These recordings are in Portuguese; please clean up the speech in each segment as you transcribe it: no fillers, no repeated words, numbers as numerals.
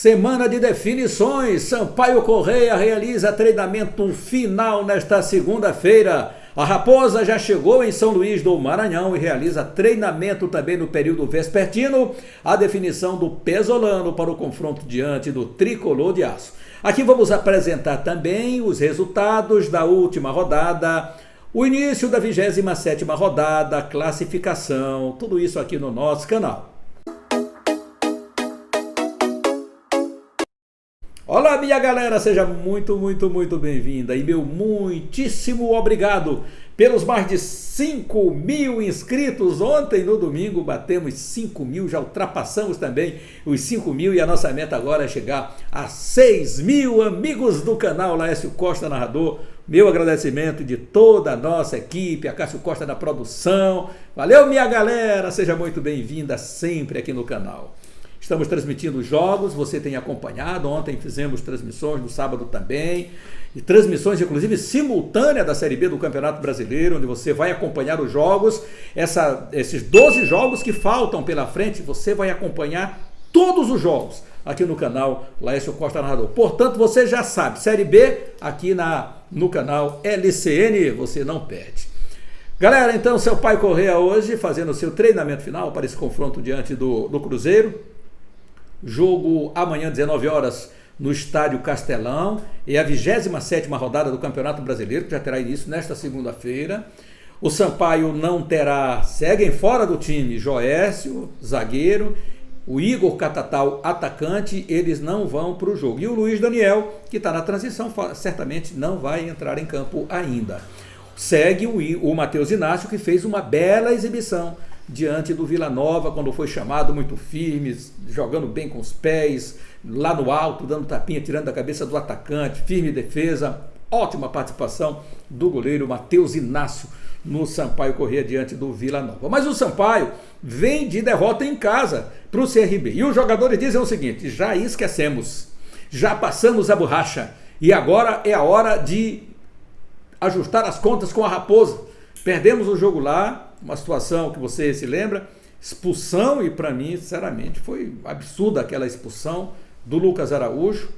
Semana de definições, Sampaio Corrêa realiza treinamento final nesta segunda-feira. A Raposa já chegou em São Luís do Maranhão e realiza treinamento também no período vespertino, a definição do pesolano para o confronto diante do Tricolor de Aço. Aqui vamos apresentar também os resultados da última rodada, o início da 27ª rodada, a classificação, tudo isso aqui no nosso canal. Olá, minha galera, seja muito bem-vinda e meu muitíssimo obrigado pelos mais de 5.000 inscritos. Ontem, no domingo, batemos 5.000, já ultrapassamos também os 5.000 e a nossa meta agora é chegar a 6.000 amigos do canal Laércio Costa Narrador. Meu agradecimento de toda a nossa equipe, a Cássio Costa da produção. Valeu, minha galera, seja muito bem-vinda sempre aqui no canal. Estamos transmitindo os jogos, você tem acompanhado, ontem fizemos transmissões, no sábado também, e transmissões inclusive simultâneas da Série B do Campeonato Brasileiro, onde você vai acompanhar os jogos, esses 12 jogos que faltam pela frente, você vai acompanhar todos os jogos aqui no canal Laércio Costa Narrador. Portanto, você já sabe, Série B aqui no canal LCN, você não perde. Galera, então, Sampaio Corrêa hoje fazendo o seu treinamento final para esse confronto diante do Cruzeiro. Jogo amanhã, 19 horas, no Estádio Castelão. É a 27ª rodada do Campeonato Brasileiro, que já terá início nesta segunda-feira. O Sampaio não terá, seguem fora do time, Joércio, zagueiro, o Igor Catatal, atacante, eles não vão para o jogo. E o Luiz Daniel, que está na transição, certamente não vai entrar em campo ainda. Segue o Matheus Inácio, que fez uma bela exibição diante do Vila Nova, quando foi chamado, muito firme, jogando bem com os pés, lá no alto, dando tapinha, tirando da cabeça do atacante, firme defesa, ótima participação do goleiro Matheus Inácio no Sampaio Corrêa diante do Vila Nova. Mas o Sampaio vem de derrota em casa para o CRB, e os jogadores dizem o seguinte: já esquecemos, já passamos a borracha, e agora é a hora de ajustar as contas com a Raposa. Perdemos o jogo lá, uma situação que você se lembra, expulsão, e para mim, sinceramente, foi absurda aquela expulsão do Lucas Araújo.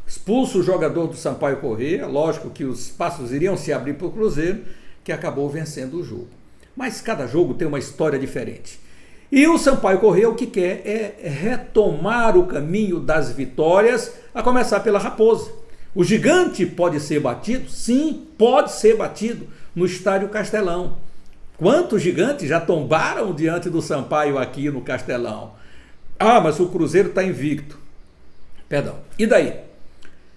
Expulso o jogador do Sampaio Corrêa, lógico que os espaços iriam se abrir para o Cruzeiro, que acabou vencendo o jogo. Mas cada jogo tem uma história diferente. E o Sampaio Corrêa o que quer é retomar o caminho das vitórias, a começar pela Raposa. O gigante pode ser batido? Sim, pode ser batido no Estádio Castelão. Quantos gigantes já tombaram diante do Sampaio aqui no Castelão? Ah, mas o Cruzeiro está invicto. Perdão. E daí?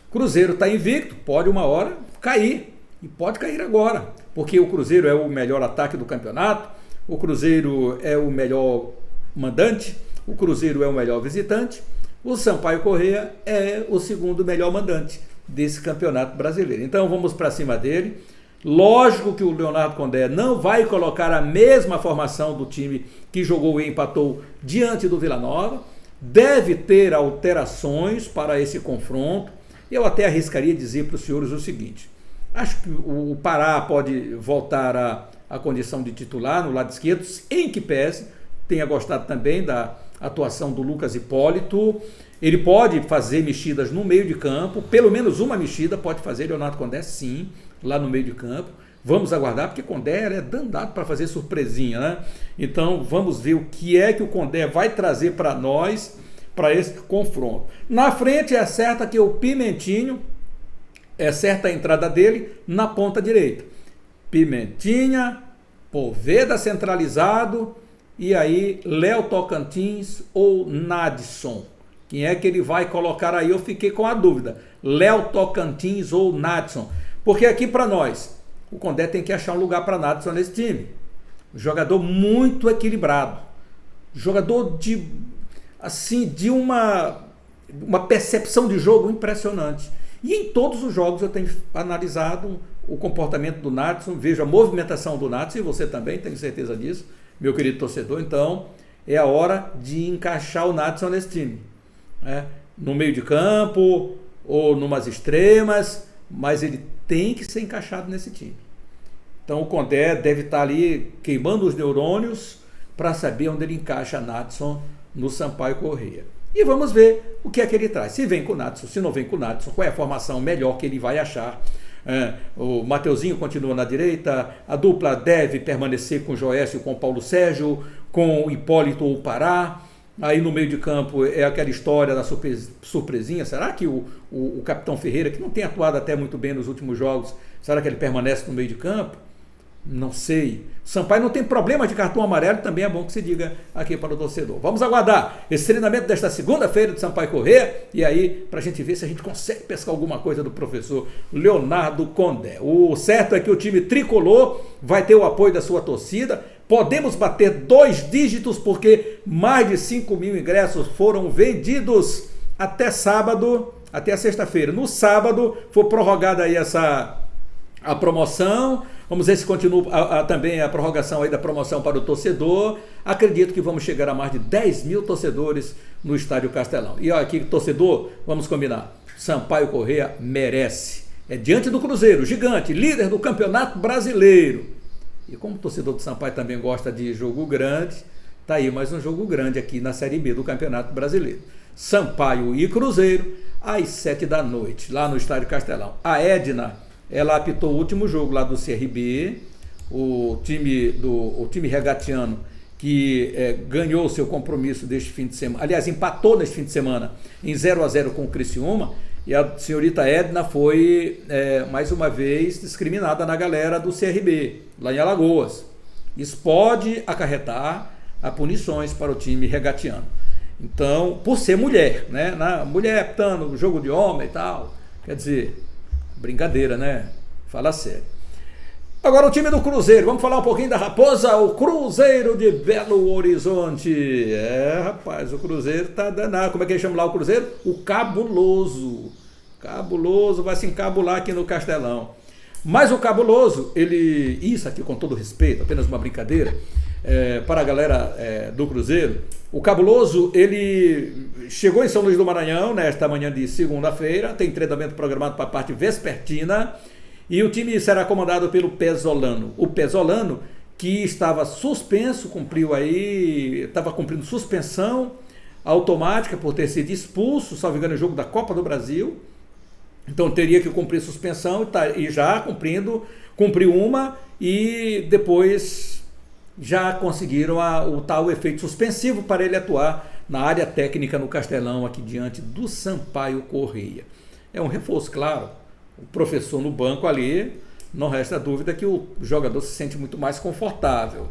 Cruzeiro está invicto, pode uma hora cair. E pode cair agora. Porque o Cruzeiro é o melhor ataque do campeonato, o Cruzeiro é o melhor mandante, o Cruzeiro é o melhor visitante, o Sampaio Corrêa é o segundo melhor mandante desse campeonato brasileiro. Então vamos para cima dele. Lógico que o Leonardo Condé não vai colocar a mesma formação do time que jogou e empatou diante do Vila Nova. Deve ter alterações para esse confronto. Eu até arriscaria dizer para os senhores o seguinte: acho que o Pará pode voltar à condição de titular no lado esquerdo, em que pese tenha gostado também da atuação do Lucas Hipólito. Ele pode fazer mexidas no meio de campo, pelo menos uma mexida pode fazer Leonardo Condé, sim, lá no meio de campo. Vamos aguardar, porque Condé é danado para fazer surpresinha, né? Então vamos ver o que é que o Condé vai trazer para nós, para esse confronto. Na frente é certa que o Pimentinho, é certa a entrada dele na ponta direita. Pimentinha, Poveda centralizado, e aí Léo Tocantins ou Nadson. Quem é que ele vai colocar aí? Eu fiquei com a dúvida. Léo Tocantins ou Nadson. Porque aqui para nós, o Condé tem que achar um lugar para Nadson nesse time. Jogador muito equilibrado. Jogador de uma percepção de jogo impressionante. E em todos os jogos eu tenho analisado o comportamento do Nadson, vejo a movimentação do Nadson, e você também, tenho certeza disso, meu querido torcedor. Então é a hora de encaixar o Nadson nesse time. No meio de campo ou numas extremas, mas ele tem que ser encaixado nesse time. Então o Condé deve estar ali queimando os neurônios para saber onde ele encaixa Nadson no Sampaio Corrêa. e vamos ver o que é que ele traz. Se vem com o Natson, se não vem com o Natson, qual é a formação melhor que ele vai achar. O Mateuzinho continua na direita, a dupla deve permanecer com o Joécio e com o Paulo Sérgio, com o Hipólito ou o Pará. Aí no meio de campo é aquela história da surpresinha. Será que o Capitão Ferreira, que não tem atuado até muito bem nos últimos jogos, será que ele permanece no meio de campo? Não sei. Sampaio não tem problema de cartão amarelo, também é bom que se diga aqui para o torcedor. Vamos aguardar esse treinamento desta segunda-feira do Sampaio Corrêa, e aí para a gente ver se a gente consegue pescar alguma coisa do professor Leonardo Condé. O certo é que o time tricolor vai ter o apoio da sua torcida. Podemos bater 2 dígitos, porque mais de 5.000 ingressos foram vendidos até sábado, até sexta-feira. No sábado foi prorrogada aí a promoção. Vamos ver se continua também a prorrogação aí da promoção para o torcedor. Acredito que vamos chegar a mais de 10.000 torcedores no Estádio Castelão. E olha aqui, torcedor, vamos combinar. Sampaio Corrêa merece. É diante do Cruzeiro, gigante, líder do Campeonato Brasileiro. E como o torcedor do Sampaio também gosta de jogo grande, tá aí mais um jogo grande aqui na Série B do Campeonato Brasileiro. Sampaio e Cruzeiro, às 7 da noite, lá no Estádio Castelão. A Edna, ela apitou o último jogo lá do CRB, o time regatiano, que ganhou o seu compromisso deste fim de semana, aliás, empatou neste fim de semana em 0-0 com o Criciúma, e a senhorita Edna foi, mais uma vez, discriminada na galera do CRB, lá em Alagoas. Isso pode acarretar a punições para o time regatiano. Então, por ser mulher, né? Mulher apitando jogo de homem e tal, quer dizer, brincadeira, né? Fala sério. Agora o time do Cruzeiro, vamos falar um pouquinho da Raposa, o Cruzeiro de Belo Horizonte. Rapaz, o Cruzeiro tá danado. Como é que eles chamam lá o Cruzeiro? O Cabuloso. Cabuloso vai se encabular aqui no Castelão. Mas o Cabuloso, isso aqui com todo respeito, apenas uma brincadeira, para a galera do Cruzeiro, o Cabuloso, ele chegou em São Luís do Maranhão nesta manhã de segunda-feira, tem treinamento programado para a parte vespertina, e o time será comandado pelo Pesolano. O Pesolano, que estava suspenso, estava cumprindo suspensão automática por ter sido expulso, salvo engano, no jogo da Copa do Brasil. Então teria que cumprir suspensão e já cumpriu uma, e depois já conseguiram o tal efeito suspensivo para ele atuar na área técnica no Castelão, aqui diante do Sampaio Corrêa. É um reforço, claro. O professor no banco ali, não resta dúvida que o jogador se sente muito mais confortável.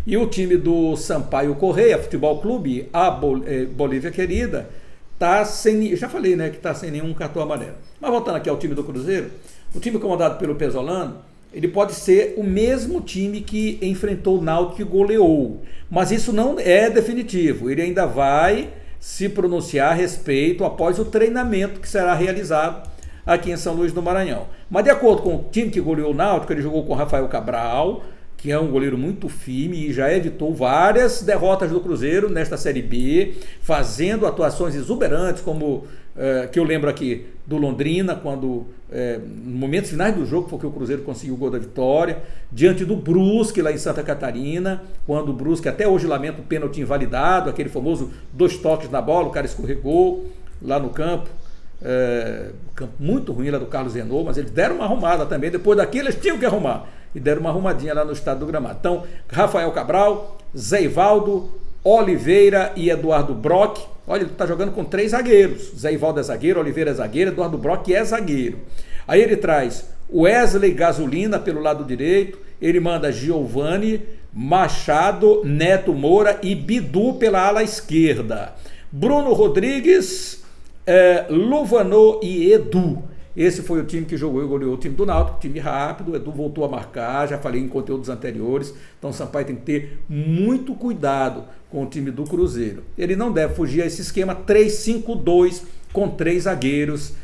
E o time do Sampaio Corrêa, Futebol Clube, a Bolívia Querida, tá sem, já falei, né, que está sem nenhum cartão amarelo. Mas voltando aqui ao time do Cruzeiro, o time comandado pelo Pesolano, ele pode ser o mesmo time que enfrentou o Náutico e goleou, mas isso não é definitivo. Ele ainda vai se pronunciar a respeito após o treinamento que será realizado aqui em São Luís do Maranhão. Mas de acordo com o time que goleou o Náutico, ele jogou com o Rafael Cabral, que é um goleiro muito firme e já evitou várias derrotas do Cruzeiro nesta Série B, fazendo atuações exuberantes, como que eu lembro aqui do Londrina, quando nos momentos finais do jogo foi que o Cruzeiro conseguiu o gol da vitória, diante do Brusque lá em Santa Catarina, quando o Brusque até hoje lamenta o pênalti invalidado, aquele famoso 2 toques na bola, o cara escorregou lá no campo. Campo muito ruim lá do Carlos Renault, mas eles deram uma arrumada também. Depois daquilo eles tinham que arrumar, e deram uma arrumadinha lá no estado do gramado. Então, Rafael Cabral, Zé Ivaldo, Oliveira e Eduardo Brock. Olha, ele está jogando com 3 zagueiros. Zé Ivaldo é zagueiro, Oliveira é zagueiro, Eduardo Brock é zagueiro. Aí ele traz Wesley Gasolina pelo lado direito, ele manda Giovani, Machado, Neto Moura e Bidu pela ala esquerda. Bruno Rodrigues, Luvanô e Edu. Esse foi o time que jogou e goleou o time do Náutico, time rápido. O Edu voltou a marcar, já falei em conteúdos anteriores. Então o Sampaio tem que ter muito cuidado com o time do Cruzeiro. Ele não deve fugir a esse esquema 3-5-2 com 3 zagueiros,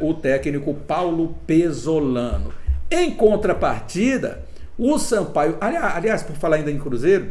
o técnico Paulo Pesolano. Em contrapartida, o Sampaio, aliás, por falar ainda em Cruzeiro,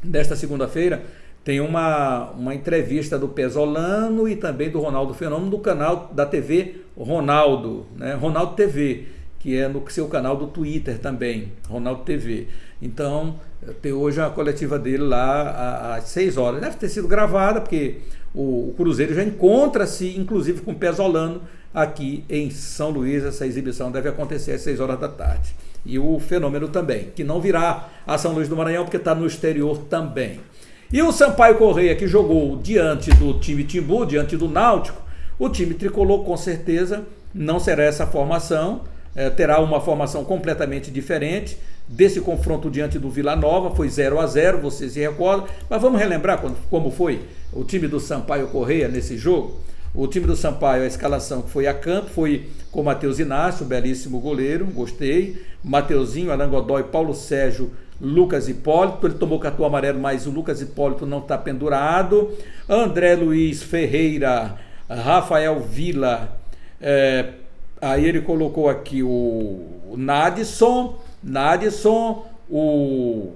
desta segunda-feira, tem uma entrevista do Pesolano e também do Ronaldo Fenômeno do canal da TV Ronaldo, né? Ronaldo TV, que é no seu canal do Twitter também, Ronaldo TV. Então, tem hoje a coletiva dele lá às 6 horas. Deve ter sido gravada, porque o Cruzeiro já encontra-se, inclusive, com o Pesolano aqui em São Luís. Essa exibição deve acontecer às 6 horas da tarde. E o Fenômeno também, que não virá a São Luís do Maranhão, porque está no exterior também. E o Sampaio Corrêa, que jogou diante do time Timbu, diante do Náutico, o time tricolor com certeza não será essa formação, terá uma formação completamente diferente desse confronto diante do Vila Nova. Foi 0-0, vocês se recordam, mas vamos relembrar como foi o time do Sampaio Corrêa nesse jogo. O time do Sampaio, a escalação que foi a campo, foi com Matheus Inácio, belíssimo goleiro, gostei, Mateuzinho, Alan Godoy, Paulo Sérgio, Lucas Hipólito. Ele tomou cartão amarelo, mas o Lucas Hipólito não está pendurado. André Luiz Ferreira, Rafael Vila, aí ele colocou aqui o Nadson, o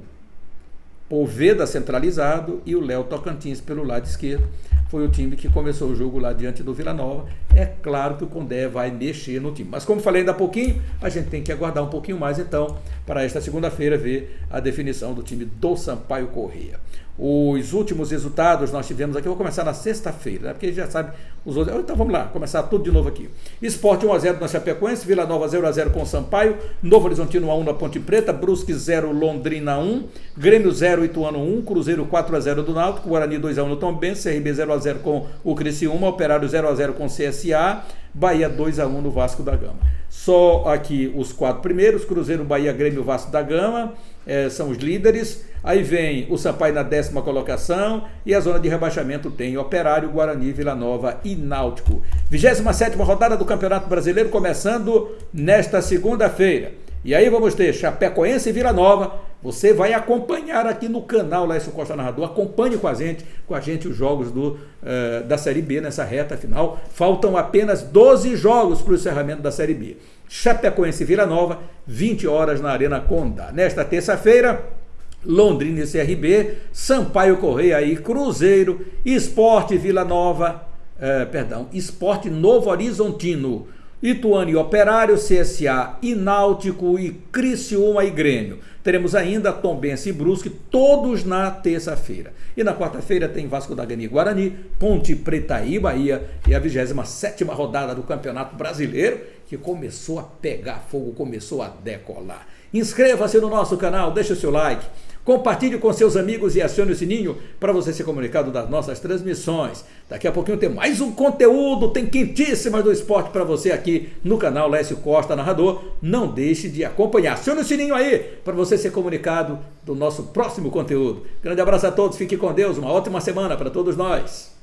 Poveda centralizado e o Léo Tocantins pelo lado esquerdo. Foi o time que começou o jogo lá diante do Vila Nova. É claro que o Condé vai mexer no time, mas como falei ainda há pouquinho, a gente tem que aguardar um pouquinho mais então para esta segunda-feira ver a definição do time do Sampaio Corrêa. Os últimos resultados nós tivemos aqui, eu vou começar na sexta-feira, né? Porque já sabe os outros. Então vamos lá, começar tudo de novo aqui. Sport 1-0 na Chapecoense, Vila Nova 0-0 com o Sampaio, Novo Horizontino 1-1 na Ponte Preta, Brusque 0, Londrina 1, Grêmio 0, Ituano 1, Cruzeiro 4-0 do Náutico, Guarani 2-1 no Tombense, CRB 0-0 com o Criciúma, Operário 0-0 com o CSA, Bahia 2-1 no Vasco da Gama. Só aqui os 4 primeiros, Cruzeiro, Bahia, Grêmio, Vasco da Gama, são os líderes. Aí vem o Sampaio na 10ª colocação e a zona de rebaixamento tem Operário, Guarani, Vila Nova e Náutico. 27ª rodada do Campeonato Brasileiro começando nesta segunda-feira. E aí vamos ter Chapecoense e Vila Nova. Você vai acompanhar aqui no canal Lécio Costa Narrador. Acompanhe com a gente os jogos da Série B nessa reta final. Faltam apenas 12 jogos para o encerramento da Série B. Chapecoense e Vila Nova, 20 horas na Arena Condá. Nesta terça-feira, Londrina e CRB, Sampaio Corrêa e Cruzeiro, Sport Vila Nova, Sport Novo Horizontino, Ituano e Operário, CSA e Náutico e Criciúma e Grêmio. Teremos ainda Tombense e Brusque, todos na terça-feira. E na quarta-feira tem Vasco da Gama e Guarani, Ponte Preta e Bahia e a 27ª rodada do Campeonato Brasileiro, que começou a pegar fogo, começou a decolar. Inscreva-se no nosso canal, deixe o seu like, compartilhe com seus amigos e acione o sininho para você ser comunicado das nossas transmissões. Daqui a pouquinho tem mais um conteúdo, tem quentíssimas do esporte para você aqui no canal Lécio Costa Narrador. Não deixe de acompanhar. Acione o sininho aí para você ser comunicado do nosso próximo conteúdo. Grande abraço a todos, fique com Deus, uma ótima semana para todos nós.